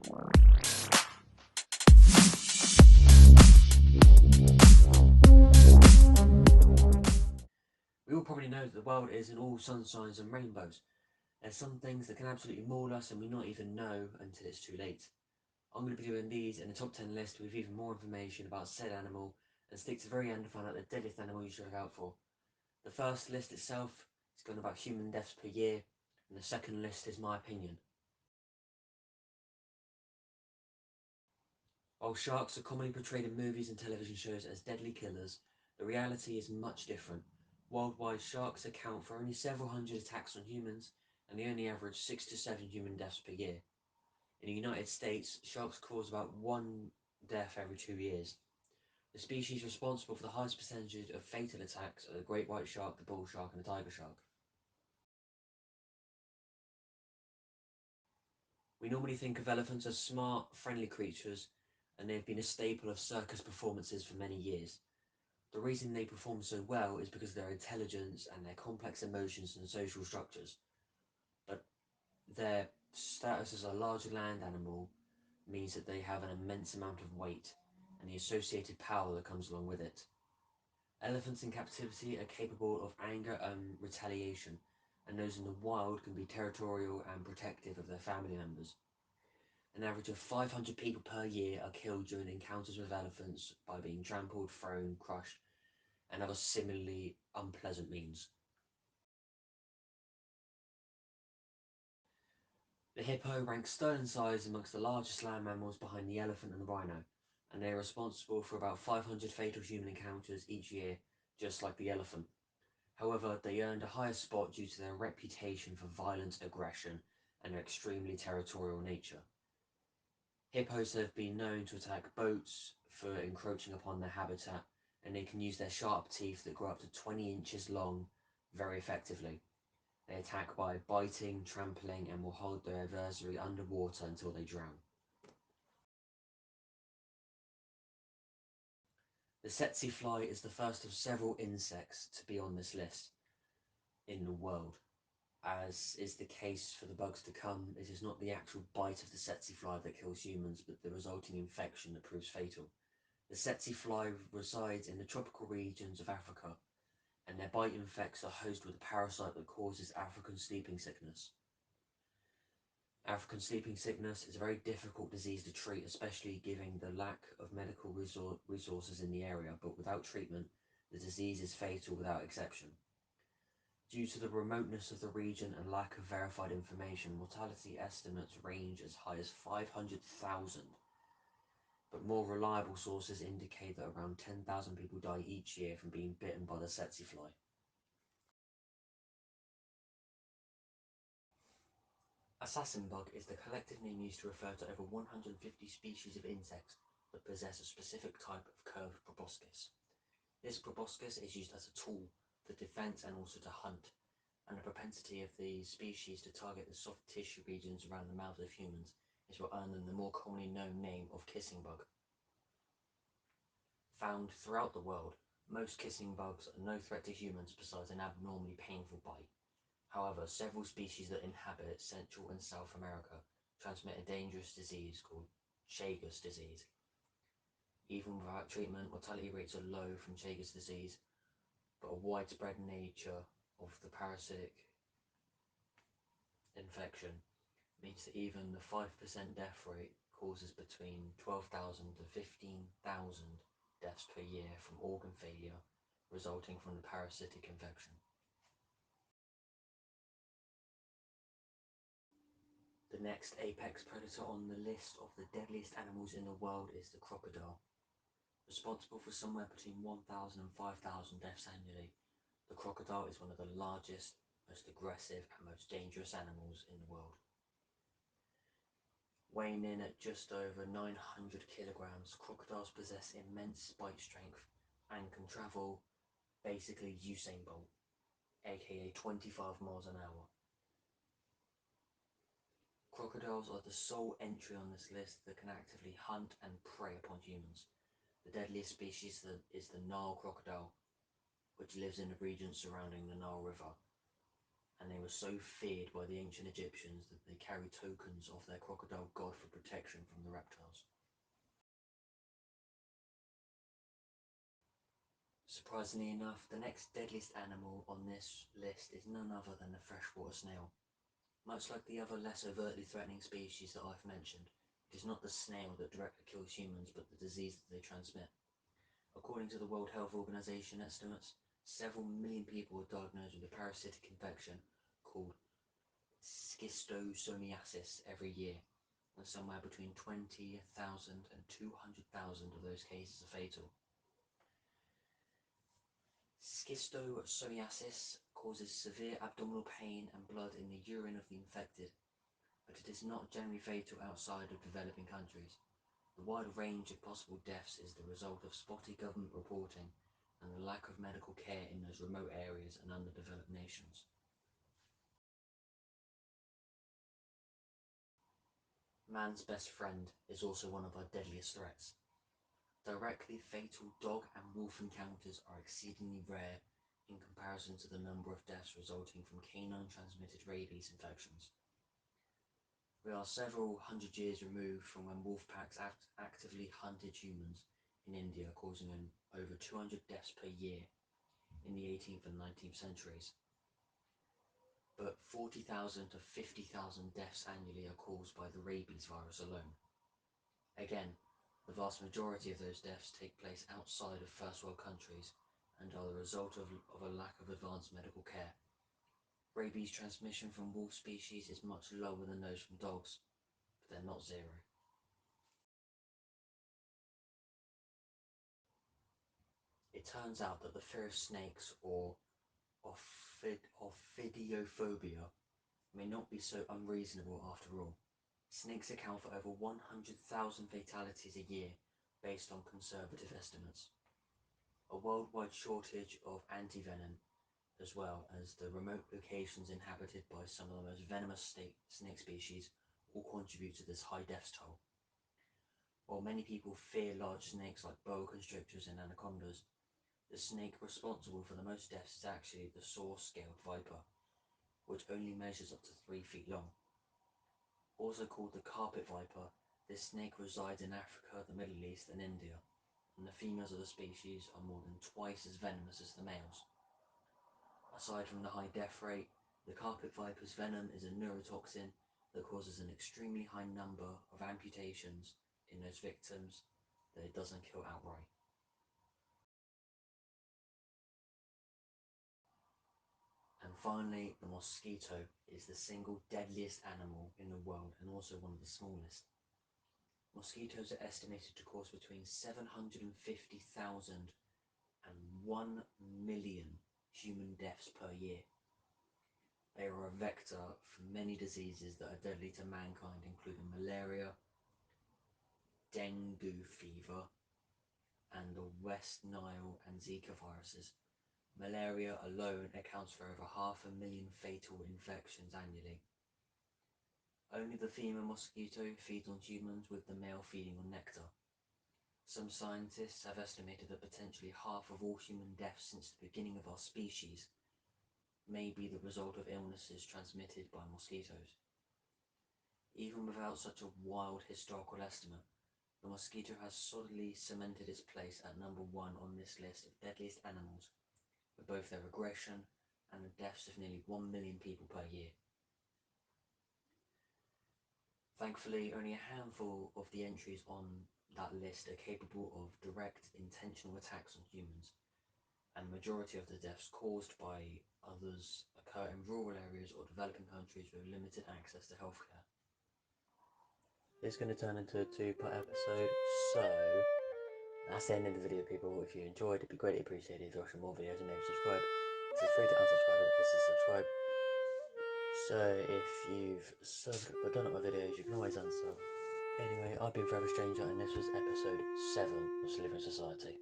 We all probably know that the world isn't all sunshines and rainbows. There's some things that can absolutely maul us and we not even know until it's too late. I'm going to be doing these in a top 10 list with even more information about said animal and stick to the very end to find out the deadliest animal you should look out for. The first list itself is going about human deaths per year, and the second list is my opinion. While sharks are commonly portrayed in movies and television shows as deadly killers, the reality is much different. Worldwide, sharks account for only several hundred attacks on humans, and they only average 6 to 7 human deaths per year. In the United States, sharks cause about one death every 2 years. The species responsible for the highest percentage of fatal attacks are the great white shark, the bull shark, and the tiger shark. We normally think of elephants as smart, friendly creatures, and they have been a staple of circus performances for many years. The reason they perform so well is because of their intelligence and their complex emotions and social structures. But their status as a large land animal means that they have an immense amount of weight and the associated power that comes along with it. Elephants in captivity are capable of anger and retaliation, and those in the wild can be territorial and protective of their family members. An average of 500 people per year are killed during encounters with elephants by being trampled, thrown, crushed, and other similarly unpleasant means. The hippo ranks third in size amongst the largest land mammals behind the elephant and the rhino, and they are responsible for about 500 fatal human encounters each year, just like the elephant. However, they earned a higher spot due to their reputation for violent aggression and their extremely territorial nature. Hippos have been known to attack boats for encroaching upon their habitat, and they can use their sharp teeth that grow up to 20 inches long very effectively. They attack by biting, trampling, and will hold their adversary underwater until they drown. The tsetse fly is the first of several insects to be on this list in the world. As is the case for the bugs to come, it is not the actual bite of the tsetse fly that kills humans, but the resulting infection that proves fatal. The tsetse fly resides in the tropical regions of Africa, and their bite infects a host with a parasite that causes African sleeping sickness. African sleeping sickness is a very difficult disease to treat, especially given the lack of medical resources in the area, but without treatment, the disease is fatal without exception. Due to the remoteness of the region and lack of verified information, mortality estimates range as high as 500,000, but more reliable sources indicate that around 10,000 people die each year from being bitten by the tsetse fly. Assassin bug is the collective name used to refer to over 150 species of insects that possess a specific type of curved proboscis. This proboscis is used as a tool for defense and also to hunt, and the propensity of the species to target the soft tissue regions around the mouths of humans is what earned them the more commonly known name of kissing bug. Found throughout the world, most kissing bugs are no threat to humans besides an abnormally painful bite. However, several species that inhabit Central and South America transmit a dangerous disease called Chagas disease. Even without treatment, mortality rates are low from Chagas disease, but a widespread nature of the parasitic infection means that even the 5% death rate causes between 12,000 to 15,000 deaths per year from organ failure resulting from the parasitic infection. The next apex predator on the list of the deadliest animals in the world is the crocodile. Responsible for somewhere between 1,000 and 5,000 deaths annually, the crocodile is one of the largest, most aggressive and most dangerous animals in the world. Weighing in at just over 900 kilograms, crocodiles possess immense bite strength and can travel basically Usain Bolt, aka 25 miles an hour. Crocodiles are the sole entry on this list that can actively hunt and prey upon humans. The deadliest species is the Nile crocodile, which lives in the region surrounding the Nile River. and they were so feared by the ancient Egyptians that they carried tokens of their crocodile god for protection from the reptiles. Surprisingly enough, the next deadliest animal on this list is none other than the freshwater snail. Much like the other less overtly threatening species that I've mentioned, it is not the snail that directly kills humans, but the disease that they transmit. According to the World Health Organization estimates, several million people are diagnosed with a parasitic infection called schistosomiasis every year, and somewhere between 20,000 and 200,000 of those cases are fatal. Schistosomiasis causes severe abdominal pain and blood in the urine of the infected, but it is not generally fatal outside of developing countries. The wide range of possible deaths is the result of spotty government reporting and the lack of medical care in those remote areas and underdeveloped nations. Man's best friend is also one of our deadliest threats. Directly fatal dog and wolf encounters are exceedingly rare in comparison to the number of deaths resulting from canine-transmitted rabies infections. We are several hundred years removed from when wolf packs actively hunted humans in India, causing over 200 deaths per year in the 18th and 19th centuries. But 40,000 to 50,000 deaths annually are caused by the rabies virus alone. Again, the vast majority of those deaths take place outside of first world countries and are the result of a lack of advanced medical care. Rabies transmission from wolf species is much lower than those from dogs, but they're not zero. It turns out that the fear of snakes, or ophidiophobia, may not be so unreasonable after all. Snakes account for over 100,000 fatalities a year based on conservative estimates. A worldwide shortage of antivenom, as well as the remote locations inhabited by some of the most venomous snake species, all contribute to this high death toll. While many people fear large snakes like boa constrictors and anacondas, the snake responsible for the most deaths is actually the saw-scaled viper, which only measures up to 3 feet long. Also called the carpet viper, this snake resides in Africa, the Middle East and India, and the females of the species are more than twice as venomous as the males. Aside from the high death rate, the carpet viper's venom is a neurotoxin that causes an extremely high number of amputations in those victims that it doesn't kill outright. And finally, the mosquito is the single deadliest animal in the world and also one of the smallest. Mosquitoes are estimated to cause between 750,000 and 1 million human deaths per year. They are a vector for many diseases that are deadly to mankind, including malaria, dengue fever, and the West Nile and Zika viruses. Malaria alone accounts for over 500,000 fatal infections annually. Only the female mosquito feeds on humans, with the male feeding on nectar. Some scientists have estimated that potentially half of all human deaths since the beginning of our species may be the result of illnesses transmitted by mosquitoes. Even without such a wild historical estimate, the mosquito has solidly cemented its place at number 1 on this list of deadliest animals, with both their aggression and the deaths of nearly 1 million people per year. Thankfully, only a handful of the entries on that list are capable of direct, intentional attacks on humans, and the majority of the deaths caused by others occur in rural areas or developing countries with limited access to healthcare. It's going to turn into a 2-part episode, so that's the end of the video, people. If you enjoyed, it'd be greatly appreciated if you watch more videos and maybe subscribe. It's free to unsubscribe, this is subscribe. So if you've subbed but done up my videos, you can always unsub. Anyway, I've been Forever Stranger, and this was episode 7 of Slivering Society.